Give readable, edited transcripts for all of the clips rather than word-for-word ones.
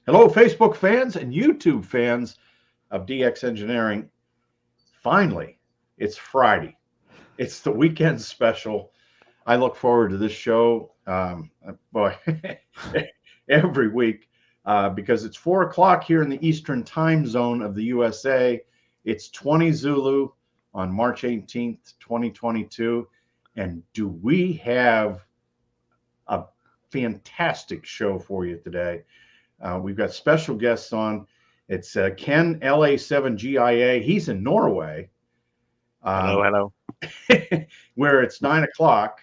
Hello, Facebook fans and YouTube fans of DX Engineering. Finally, it's Friday. It's the weekend special. I look forward to this show, boy, every week because it's 4 o'clock here in the Eastern time zone of the USA. It's 20 Zulu on March 18th, 2022. And do we have a fantastic show for you today? We've got special guests on. It's Ken, LA7GIA. He's in Norway, Hello, um, hello. where it's 9 o'clock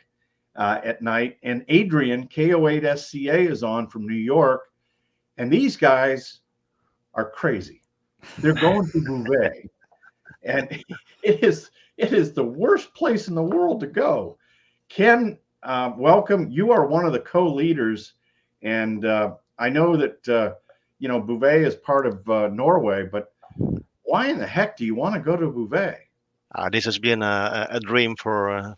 at night. And Adrian, KO8SCA, is on from New York. And these guys are crazy. They're going to Bouvet. And it is the worst place in the world to go. Ken, welcome. You are one of the co-leaders, and I know that Bouvet is part of Norway, but why in the heck do you want to go to Bouvet? This has been a dream for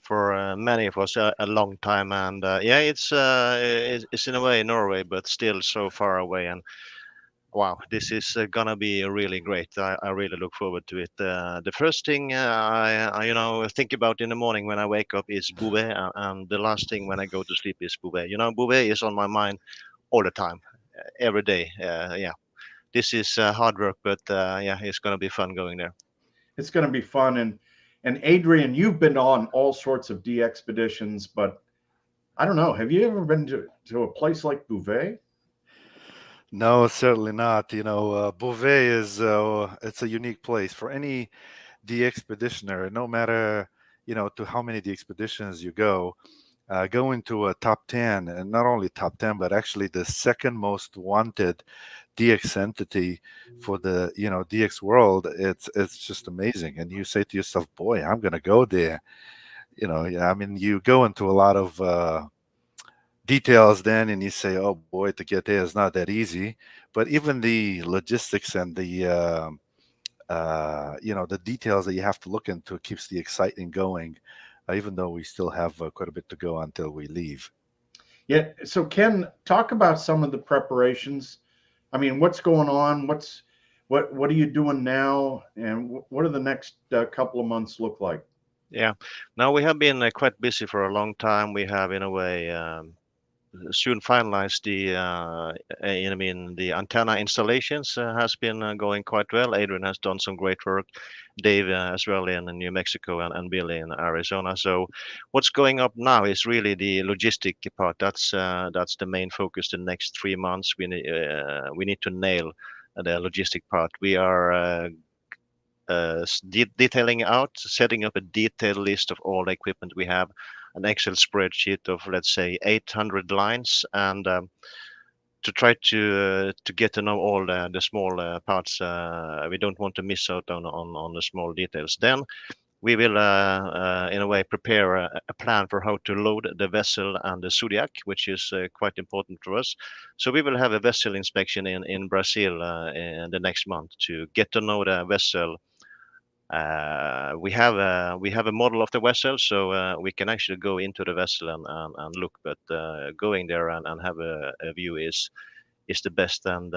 many of us a long time, and yeah, it's in a way Norway, but still so far away. And wow, this is gonna be really great. I really look forward to it. The first thing I think about in the morning when I wake up is Bouvet, and the last thing when I go to sleep is Bouvet. Bouvet is on my mind all the time, every day. Yeah, this is hard work, but yeah, it's gonna be fun going there. It's going to be fun. And Adrian, you've been on all sorts of DXpeditions, but I don't know. Have you ever been to a place like Bouvet? No, certainly not. Beauvais is it's a unique place for any de-expeditioner. No matter to how many de-expeditions you go into a top 10, and not only top 10, but actually the second most wanted DX entity for the DX world. It's just amazing, and you say to yourself, "Boy, I'm gonna go there." Yeah, I mean, you go into a lot of details then, and you say, "Oh boy, to get there is not that easy." But even the logistics and the details that you have to look into keeps the excitement going, even though we still have quite a bit to go until we leave. Yeah. So Ken, talk about some of the preparations. I mean, what's going on? What are you doing now? And what do the next couple of months look like? Yeah. Now we have been quite busy for a long time. We have, in a way, soon finalized I mean, the antenna installations has been going quite well. Adrian has done some great work. Dave as well in New Mexico and Billy in Arizona. So what's going up now is really the logistic part. That's the main focus the next 3 months. We need to nail the logistic part. We are detailing out, setting up a detailed list of all the equipment we have, an Excel spreadsheet of, let's say, 800 lines, and to try to get to know all the small parts. We don't want to miss out on the small details. Then we will, in a way, prepare a plan for how to load the vessel and the Zodiac, which is quite important for us. So we will have a vessel inspection in Brazil in the next month to get to know the vessel. We have a model of the vessel, so we can actually go into the vessel and look. But going there and have a view is the best. And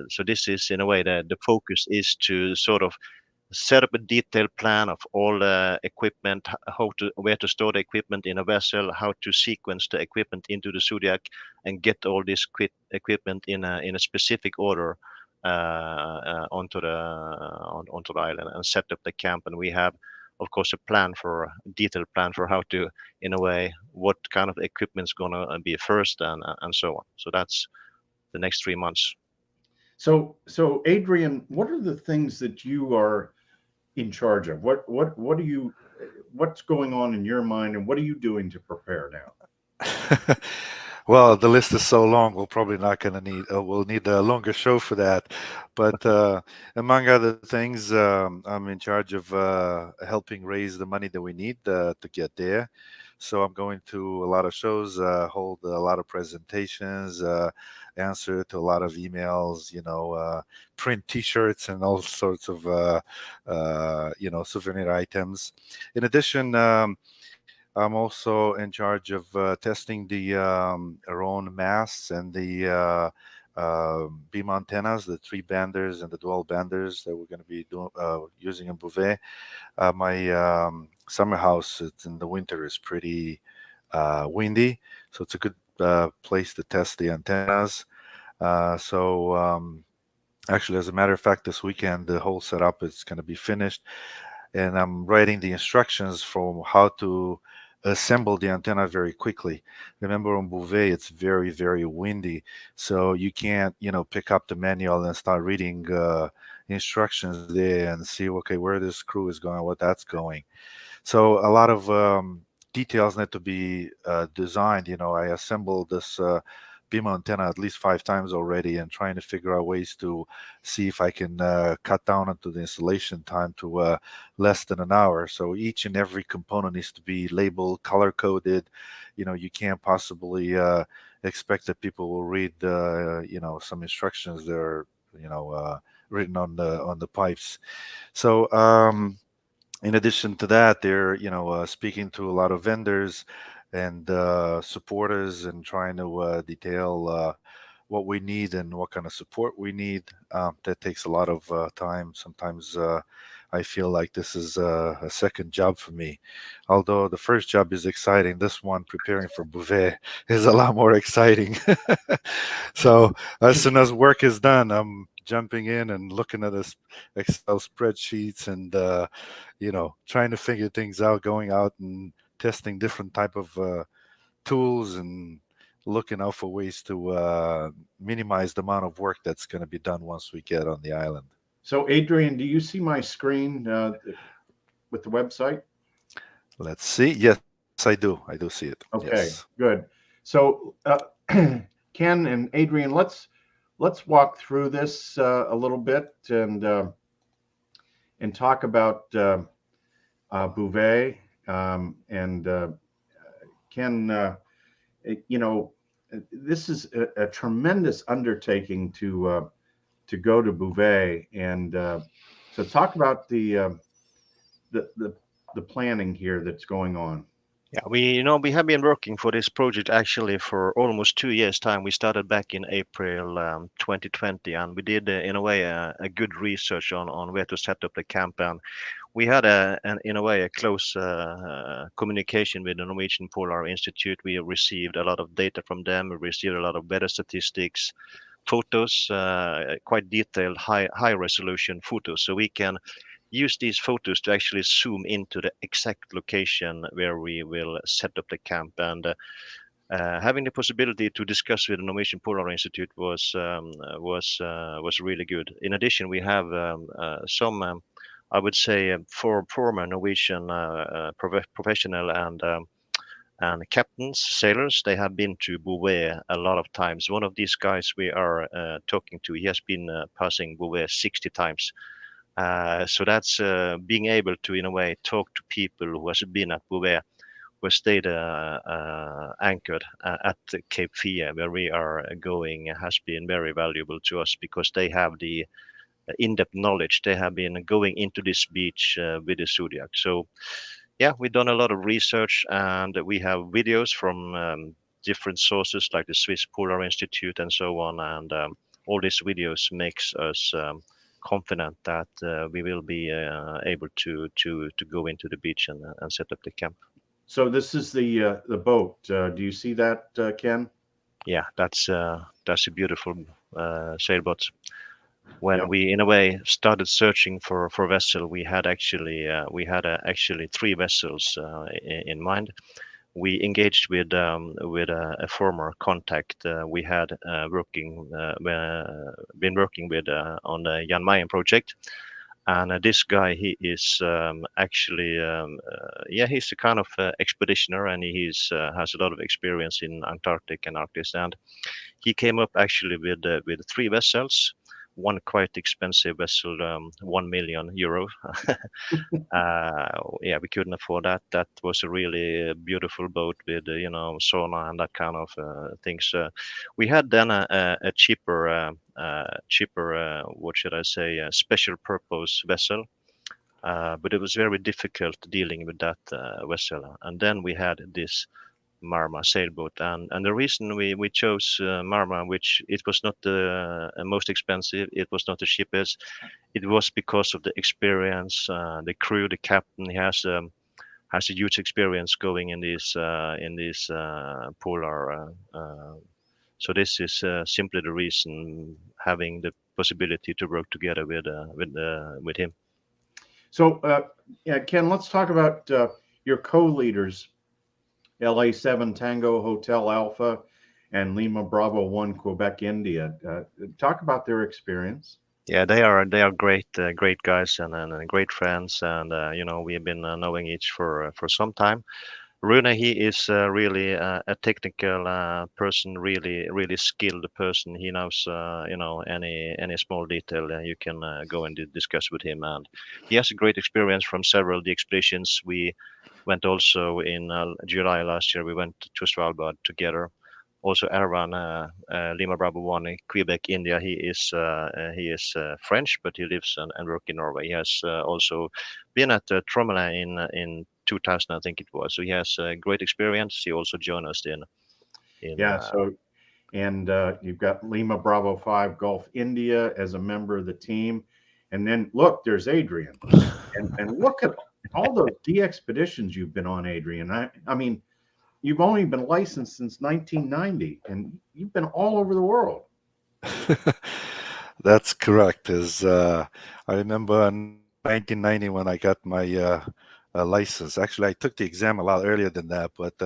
so this is, in a way, the focus is to sort of set up a detailed plan of all the equipment, where to store the equipment in a vessel, how to sequence the equipment into the Zodiac, and get all this equipment in a specific order onto the island and set up the camp. And we have, of course, a detailed plan for how to, in a way, what kind of equipment's gonna be first, and so on. So that's the next 3 months. So Adrian, what are the things that you are in charge of? What do you what's going on in your mind, and what are you doing to prepare now? Well, the list is so long, we'll probably not going to need, we'll need a longer show for that. But among other things, I'm in charge of helping raise the money that we need to get there. So I'm going to a lot of shows, hold a lot of presentations, answer to a lot of emails, print T-shirts and all sorts of, souvenir items. In addition, I'm also in charge of testing our own masts and the beam antennas, the 3-banders and the dual banders that we're going to be using in Bouvet. My summer house, it's in the winter, is pretty windy, so it's a good place to test the antennas. Actually, as a matter of fact, this weekend the whole setup is going to be finished, and I'm writing the instructions for how to assemble the antenna very quickly. Remember, on Bouvet, it's very, very windy, so you can't, pick up the manual and start reading instructions there and see, okay, where this screw is going, what that's going. So a lot of details need to be designed. I assembled this beam antenna at least 5 times already, and trying to figure out ways to see if I can cut down onto the installation time to less than an hour. So each and every component needs to be labeled, color coded. You can't possibly expect that people will read some instructions that are written on the pipes. So in addition to that, they're speaking to a lot of vendors and supporters, and trying to detail what we need and what kind of support we need. That takes a lot of time. Sometimes I feel like this is a second job for me. Although the first job is exciting, this one, preparing for Bouvet, is a lot more exciting. So as soon as work is done, I'm jumping in and looking at this Excel spreadsheets and trying to figure things out, going out and testing different type of tools, and looking out for ways to minimize the amount of work that's going to be done once we get on the island. So, Adrian, do you see my screen with the website? Let's see. Yes, I do. I do see it. Okay, yes. Good. So, Ken and Adrian, let's walk through this a little bit and talk about Bouvet. And Ken, this is a tremendous undertaking to go to Bouvet, and so talk about the planning here that's going on. Yeah, we have been working for this project actually for almost 2 years' time. We started back in April 2020, and we did in a way a good research on where to set up the camp. And we had in a way a close communication with the Norwegian Polar Institute. We received a lot of data from them. We received a lot of weather statistics, photos, quite detailed, high resolution photos, so we can use these photos to actually zoom into the exact location where we will set up the camp. And having the possibility to discuss with the Norwegian Polar Institute was really good. In addition, we have some, I would say, for former Norwegian professional and captains, sailors. They have been to Bouvet a lot of times. One of these guys we are talking to, he has been passing Bouvet 60 times. So that's being able to, in a way, talk to people who has been at Bouvet, who stayed anchored at Cape Fear, where we are going, has been very valuable to us, because they have the in-depth knowledge. They have been going into this beach with the Zodiac. So yeah, we've done a lot of research, and we have videos from different sources like the Swiss Polar Institute and so on. And all these videos makes us confident that we will be able to go into the beach and set up the camp. So this is the boat. Do you see that, Ken? Yeah, that's a beautiful sailboat. When we, in a way, started searching for vessel, we had actually 3 vessels in mind. We engaged with a former contact we had been working with on the Jan Mayen project, and this guy, he is actually he's a kind of expeditioner, and he's has a lot of experience in Antarctic and Arctic, and he came up actually with 3 vessels. One quite expensive vessel, €1 million. We couldn't afford that. That was a really beautiful boat with sauna and that kind of things. We had then a cheaper, what should I say, a special purpose vessel, but it was very difficult dealing with that vessel. And then we had this Marma sailboat. And the reason we chose Marma, which it was not the most expensive, it was not the cheapest, it was because of the experience, the crew, the captain. He has a huge experience going in these polar. So this is simply the reason, having the possibility to work together with him. So, yeah, Ken, let's talk about your co-leaders, LA7 Tango Hotel Alpha and Lima Bravo 1 Quebec India. Talk about their experience. Yeah, they are great guys and great friends, and we've been knowing each for some time. Rune, he is really a technical person, really skilled person. He knows any small detail you can go and discuss with him, and he has a great experience from several the expeditions. We went also in July last year. We went to Svalbard together. Also, Erwan, Lima Bravo 1 in Quebec, India. He is French, but he lives and works in Norway. He has also been at Trommelin in 2000, I think it was. So he has great experience. He also joined us in Yeah, so and you've got Lima Bravo 5 Gulf India as a member of the team. And then look, there's Adrian. And look at all those DXpeditions you've been on, Adrian. I mean, you've only been licensed since 1990 and you've been all over the world. That's correct. I remember in 1990 when I got my license. Actually, I took the exam a lot earlier than that, but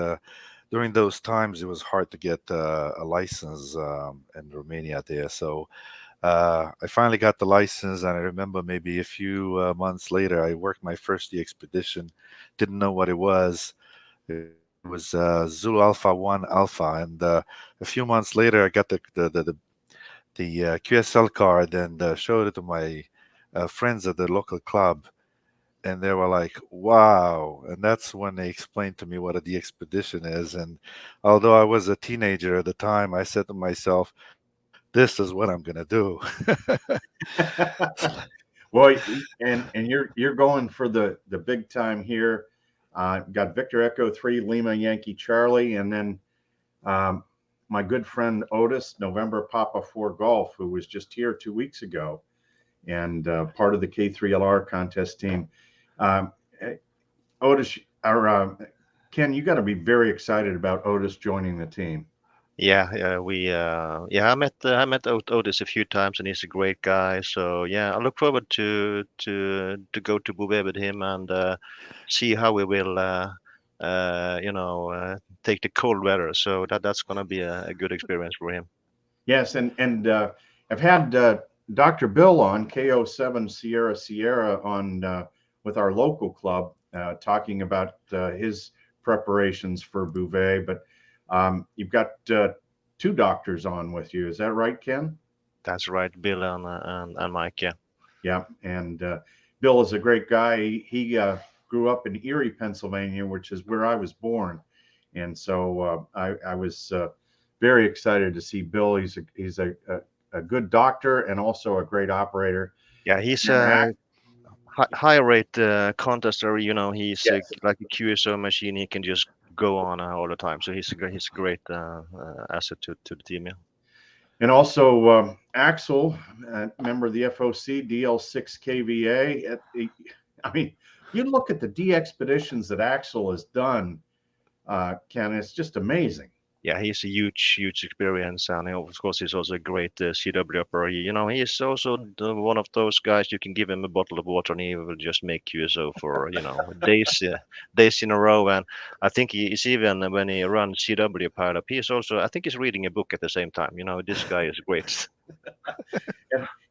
during those times it was hard to get a license in Romania there. So I finally got the license, and I remember maybe a few months later, I worked my first expedition. Didn't know what it was. It was Zulu Alpha One Alpha, and a few months later, I got the QSL card and showed it to my friends at the local club, and they were like, "Wow!" And that's when they explained to me what a DXpedition is. And although I was a teenager at the time, I said to myself, "This is what I'm gonna do." Well, and you're going for the big time here. Got Victor Echo 3 Lima Yankee Charlie, and then um, my good friend Otis November Papa 4 Golf, who was just here 2 weeks ago, and part of the K3LR contest team. Um, eh, Otis or Ken, you got to be very excited about Otis joining the team. yeah, I met Otis a few times, and he's a great guy. So yeah, I look forward to go to Bouvet with him and see how we will take the cold weather. So that's gonna be a good experience for him. Yes, and I've had Dr. Bill on KO7 Sierra Sierra on with our local club talking about his preparations for Bouvet. But you've got two doctors on with you. Is that right, Ken? That's right, Bill and Mike. Yeah. Yeah, and Bill is a great guy. He grew up in Erie, Pennsylvania, which is where I was born, and so I was very excited to see Bill. He's a good doctor and also a great operator. Yeah, he's And a high rate contester. He's yes, like a QSO machine. He can just go on all the time. So he's a great asset to the team. Yeah. and also Axel, member of the FOC DL6KVA. I mean, you look at the DXpeditions that Axel has done, Ken. It's just amazing. Yeah, he's a huge experience, and of course he's also a great CW operator. He is also one of those guys you can give him a bottle of water and he will just make QSO for days in a row. And I think he is, even when he runs CW pilot, he is also, I think he's reading a book at the same time. This guy is great.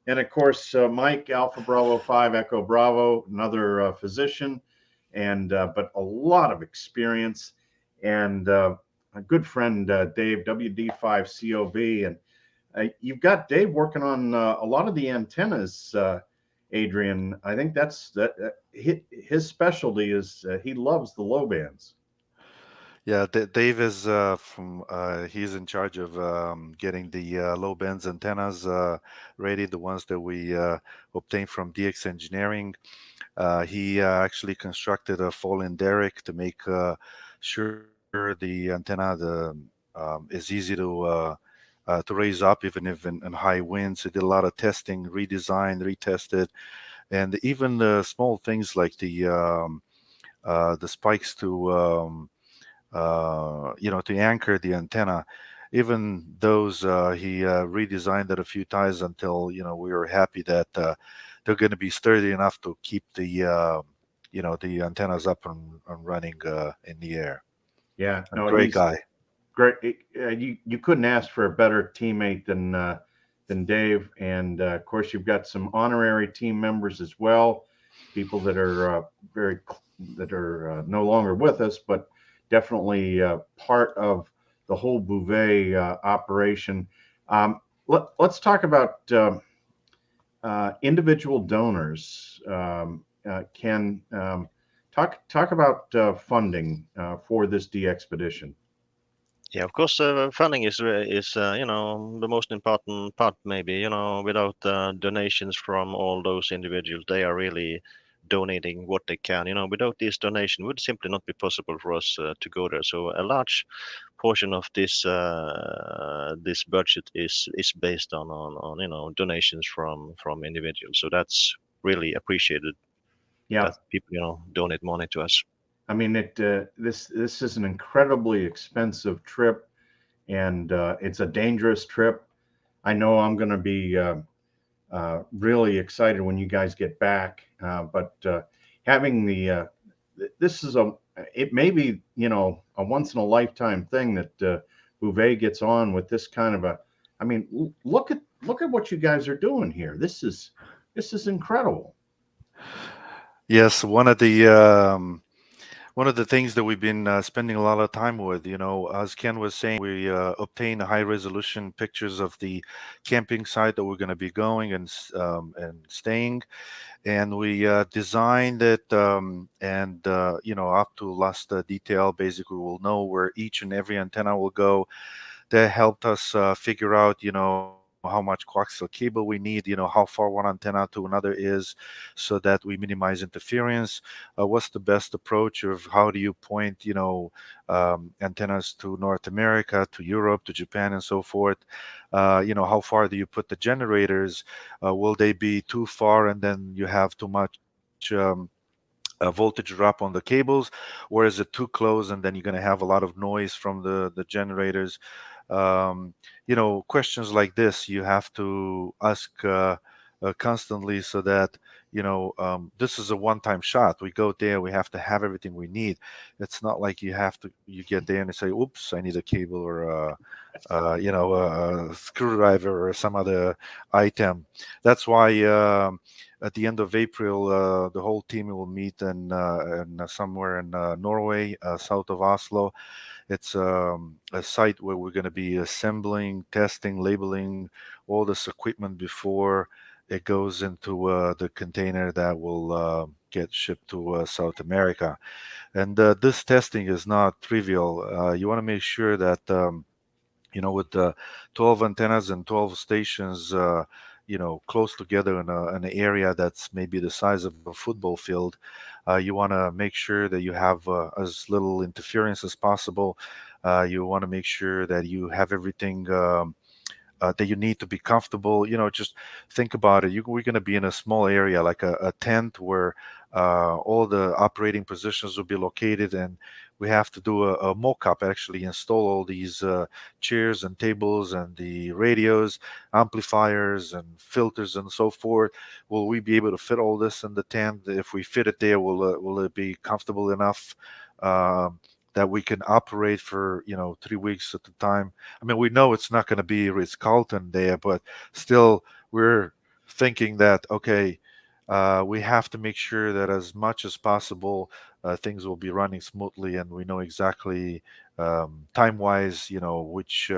And of course, Mike Alpha Bravo 5 Echo Bravo, another physician, and but a lot of experience, and a good friend Dave WD5 COV, and you've got Dave working on a lot of the antennas. Adrian, I think his specialty is he loves the low bands. Yeah, Dave is he's in charge of getting the low bands antennas ready, the ones that we obtained from DX Engineering. He actually constructed a fall-in derrick to make sure the antenna is easy to raise up, even if in high winds. It did a lot of testing, redesigned, retested, and even the small things like the spikes to anchor the antenna. Even those he redesigned it a few times until we were happy that they're going to be sturdy enough to keep the antennas up and running in the air. Yeah, A no, great he's guy. great. You couldn't ask for a better teammate than Dave, and of course you've got some honorary team members as well, people that are that are no longer with us, but definitely part of the whole Bouvet operation. Let's talk about individual donors. Can talk about funding for this DXpedition. Yeah, of course, funding is the most important part. Maybe without donations from all those individuals, they are really donating what they can. Without this donation, it would simply not be possible for us to go there. So a large portion of this budget is based on donations from individuals. So that's really appreciated Yeah, that people donate money to us. I mean this is an incredibly expensive trip, and it's a dangerous trip. I know I'm going to be really excited when you guys get back, but having this is it may be a once in a lifetime thing that Bouvet gets on with this kind of a. I mean, look at what you guys are doing here. This is incredible. Yes, one of the things that we've been spending a lot of time with, as Ken was saying, we obtain high resolution pictures of the camping site that we're going to be going and staying, and we designed it and up to last detail. Basically, we'll know where each and every antenna will go. That helped us figure out, how much coaxial cable we need, how far one antenna to another is, so that we minimize interference. What's the best approach of how do you point, antennas to North America, to Europe, to Japan, and so forth? How far do you put the generators? Will they be too far and then you have too much voltage drop on the cables, or is it too close and then you're going to have a lot of noise from the generators? um, Questions like this you have to ask constantly, so that this is a one-time shot. We go there, we have to have everything we need. It's not like you get there and you say, oops, I need a cable or a screwdriver or some other item. That's why at the end of April, the whole team will meet in somewhere in Norway, south of Oslo. It's a site where we're going to be assembling, testing, labeling all this equipment before it goes into the container that will get shipped to South America. And this testing is not trivial. You want to make sure that with 12 antennas and 12 stations, close together in an area that's maybe the size of a football field, you want to make sure that you have as little interference as possible. You want to make sure that you have everything that you need to be comfortable. Just think about it. We're going to be in a small area, like a tent, where all the operating positions will be located, and we have to do a mock-up, actually install all these chairs and tables and the radios, amplifiers and filters and so forth. Will we be able to fit all this in the tent? If we fit it there, will it be comfortable enough that we can operate for 3 weeks at a time? I mean, we know it's not going to be Ritz-Carlton there, but still, we're thinking that, okay, we have to make sure that as much as possible, things will be running smoothly, and we know exactly time-wise, which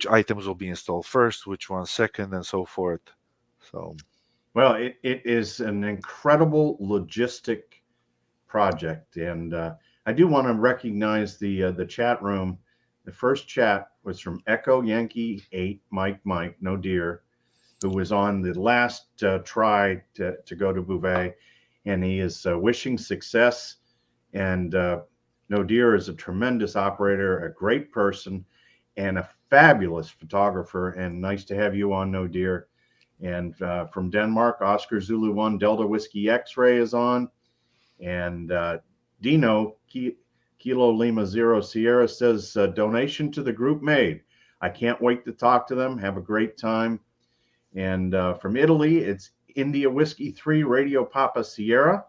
items will be installed first, which ones second, and so forth. So, Well, it is an incredible logistic project, and I do want to recognize the chat room. The first chat was from Echo Yankee 8 Mike No Deer, who was on the last try to go to Bouvet, and he is wishing success. And No Deer is a tremendous operator, a great person, and a fabulous photographer. And nice to have you on, No Deer. And from Denmark, Oscar Zulu 1 Delta Whiskey X-Ray is on. And Dino Kilo Lima Zero Sierra says, donation to the group made. I can't wait to talk to them. Have a great time. And from Italy, it's India Whiskey 3 Radio Papa Sierra.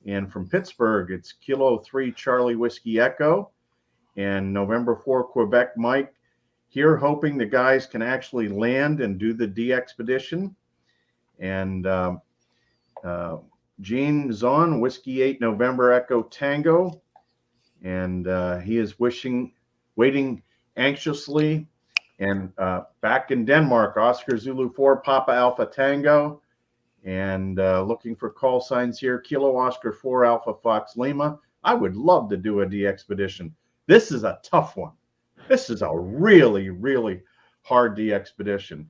And from Pittsburgh, it's Kilo 3 Charlie Whiskey Echo. And November 4 Quebec Mike. Here, hoping the guys can actually land and do the DXpedition. And Gene Zahn, Whiskey 8 November Echo Tango. And he is waiting anxiously. And back in Denmark, Oscar Zulu 4 Papa Alpha Tango. And looking for call signs here, Kilo Oscar 4 Alpha Fox Lima. I would love to do a DXpedition. This is a tough one. This is a really, really hard DXpedition.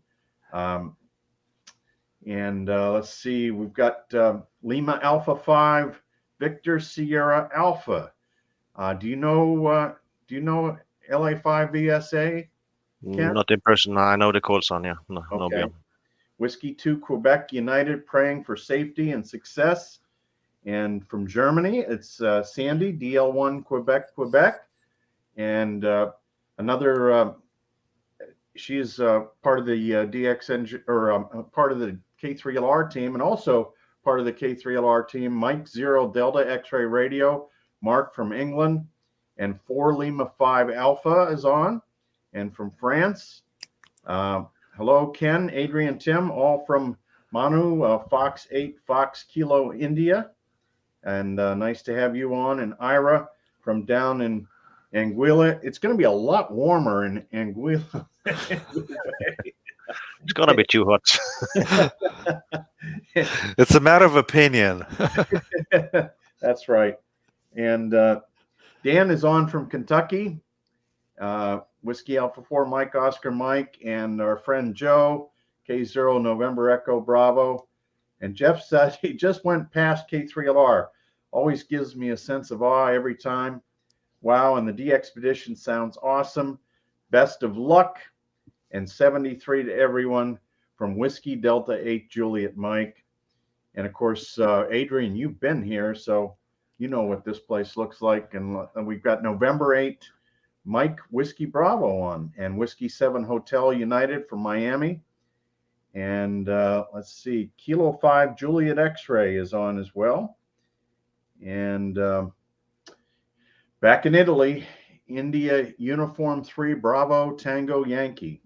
And let's see, we've got Lima Alpha 5, Victor Sierra Alpha. Do you know LA5 VSA? Ken? Not in person. I know the call sign. Yeah, no, Okay. no beyond. Whiskey 2 Quebec United, praying for safety and success. And from Germany, it's Sandy, DL1 Quebec. And another, she's part of the part of the K3LR team, and also part of the K3LR team, Mike 0 Delta X-Ray Radio, Mark from England, and 4 Lima 5 Alpha is on. And from France, hello, Ken, Adrian, Tim, all from Manu, Fox 8, Fox Kilo, India. And nice to have you on. And Ira from down in Anguilla. It's going to be a lot warmer in Anguilla. It's gonna be too hot. It's a matter of opinion. That's right. And Dan is on from Kentucky. Whiskey Alpha 4 Mike Oscar Mike, and our friend Joe, K0 November Echo Bravo. And Jeff said he just went past K3LR. Always gives me a sense of awe every time. Wow, and the DXpedition sounds awesome. Best of luck. And 73 to everyone from Whiskey Delta 8 Juliet Mike. And of course, Adrian, you've been here, so you know what this place looks like. And we've got November 8 Mike Whiskey Bravo on, and Whiskey 7 Hotel United from Miami. And let's see, Kilo 5 Juliet X-Ray is on as well. And back in Italy, India Uniform 3 Bravo Tango Yankee.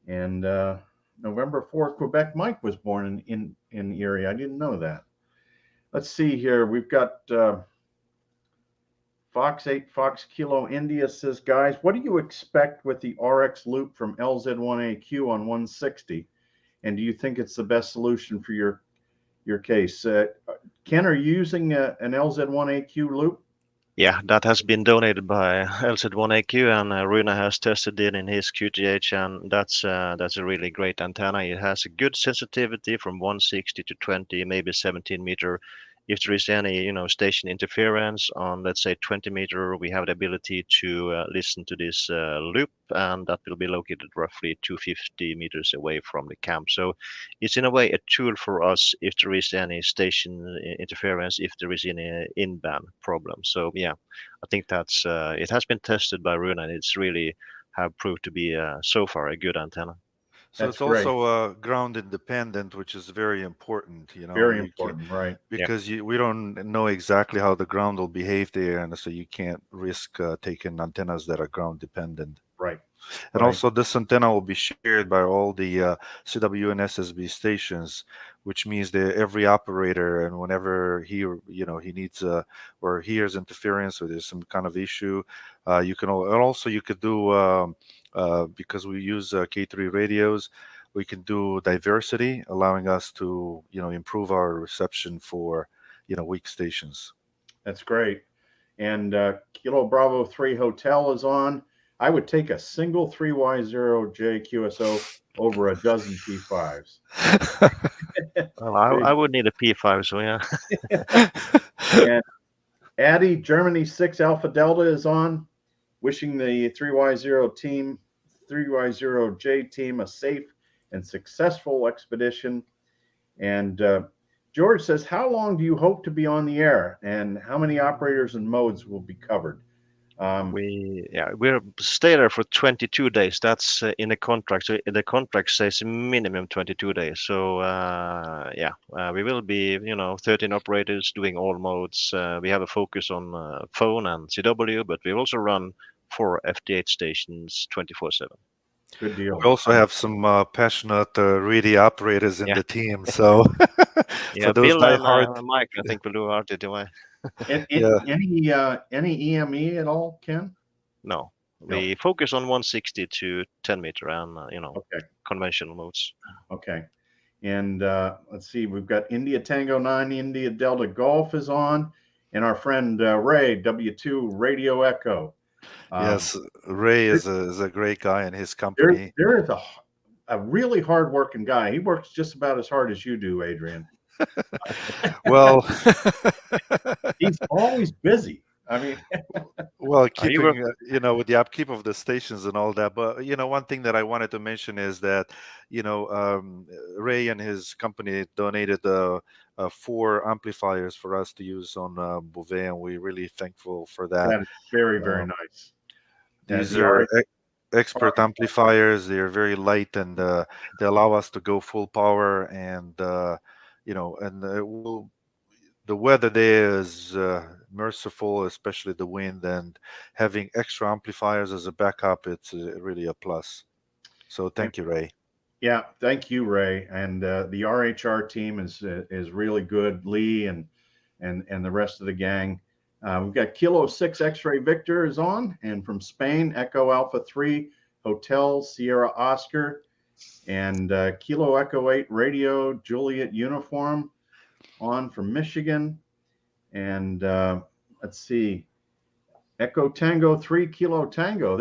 And November 4 Quebec Mike was born in Erie. I didn't know that. Let's see here. We've got Fox 8 Fox Kilo India says, guys, what do you expect with the RX loop from LZ1AQ on 160? And do you think it's the best solution for your case? Ken, are you using an LZ1AQ loop? Yeah, that has been donated by LZ1AQ, and Rune has tested it in his QTH, and that's a really great antenna. It has a good sensitivity from 160 to 20, maybe 17 meter. If there is any, station interference on, let's say, 20 meter, we have the ability to listen to this loop, and that will be located roughly 250 meters away from the camp. So it's in a way a tool for us if there is any station interference, if there is any in-band problem. So yeah, I think that's it has been tested by Rune, and it's really have proved to be so far a good antenna. So That's it's also ground independent, which is very important, Very important, right? Because we don't know exactly how the ground will behave there, and so you can't risk taking antennas that are ground dependent. Right. And also, this antenna will be shared by all the CW and SSB stations, which means that every operator, and whenever he needs or hears interference or there's some kind of issue, you can. And also, you could do because we use K3 radios, we can do diversity, allowing us to improve our reception for weak stations. That's great. And Kilo Bravo 3 Hotel is on. I would take a single 3Y0J QSO over a dozen P5s. Well, I would need a P5, so yeah. And Addy, Germany 6 Alpha Delta is on, wishing the 3Y0J team a safe and successful expedition. And George says, how long do you hope to be on the air, and how many operators and modes will be covered? We're stay there for 22 days. That's in the contract. So the contract says minimum 22 days. So we will be 13 operators doing all modes. We have a focus on phone and CW, but we also run 4 FT8 stations 24/7. Good deal. We also have some passionate, really operators in the team. So yeah, those Bill and diehard, Mike, I think will do RTTY. Any EME at all, Ken? No, we focus on 160 to 10 meter and conventional modes. Okay, and let's see, we've got India Tango 9, India Delta Golf is on, and our friend Ray W2 Radio Echo. Yes, Ray is a great guy in his company. There is a really hard-working guy. He works just about as hard as you do, Adrian. Well, he's always busy. I mean, well, keeping with the upkeep of the stations and all that. But one thing that I wanted to mention is that Ray and his company donated 4 amplifiers for us to use on Bouvet, and we're really thankful for that. That is very, very nice. These are expert amplifiers. They are very light, and they allow us to go full power. And the weather there is merciful, especially the wind, and having extra amplifiers as a backup, it's really a plus. So thank you, Ray. Yeah, thank you, Ray. And the RHR team is really good. Lee and the rest of the gang. We've got Kilo 6 X-Ray Victor is on, and from Spain, Echo Alpha 3 Hotel Sierra Oscar, and Kilo Echo 8 Radio Juliet Uniform on from Michigan. And let's see, Echo Tango 3 Kilo Tango.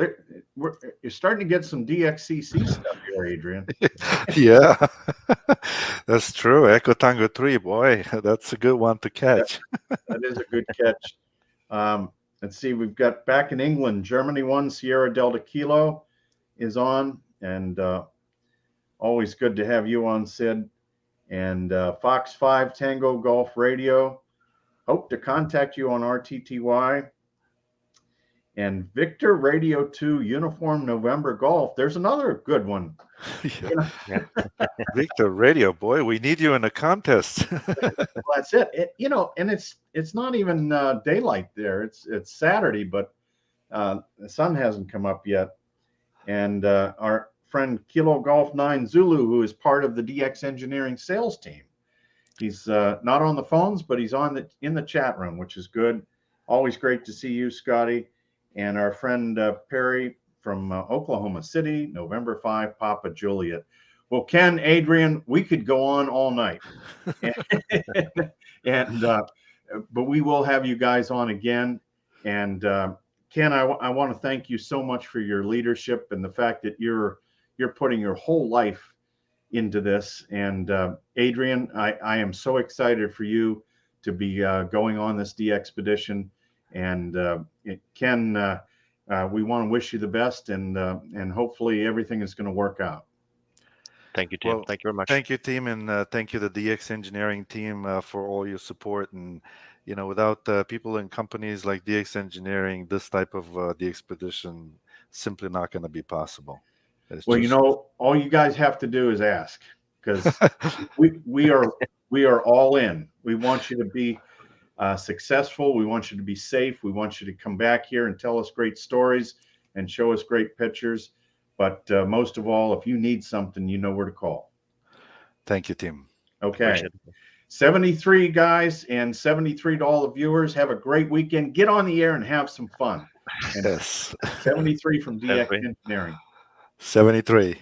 You're starting to get some DXCC stuff here, Adrian. Yeah, that's true. Echo Tango 3, boy, that's a good one to catch. That is a good catch. Let's see, we've got back in England, Germany 1 Sierra Delta Kilo is on, and always good to have you on, Sid. And Fox 5 Tango Golf Radio. Hope to contact you on RTTY. And Victor Radio 2 Uniform November Golf. There's another good one. Victor Radio, boy, we need you in a contest. Well, that's it. And it's not even daylight there. It's Saturday, but the sun hasn't come up yet. And our friend Kilo Golf 9 Zulu, who is part of the DX Engineering sales team. He's not on the phones, but he's in the chat room, which is good. Always great to see you, Scotty. And our friend Perry from Oklahoma City, November 5, Papa Juliet. Well, Ken, Adrian, we could go on all night. But we will have you guys on again. And Ken, I want to thank you so much for your leadership and the fact that you're putting your whole life into this. And Adrian, I am so excited for you to be going on this DXpedition. And Ken, we want to wish you the best, and hopefully everything is going to work out. Thank you, Tim. Well, thank you very much. Thank you, team, and thank you, the DX Engineering team, for all your support. And without people and companies like DX Engineering, this type of DXpedition simply not going to be possible. All you guys have to do is ask, because we are all in. We want you to be successful. We want you to be safe. We want you to come back here and tell us great stories and show us great pictures. But most of all, if you need something, you know where to call. Thank you, Tim. Okay. 73 guys, and 73 to all the viewers. Have a great weekend. Get on the air and have some fun. And yes. 73 from DX Engineering. 73.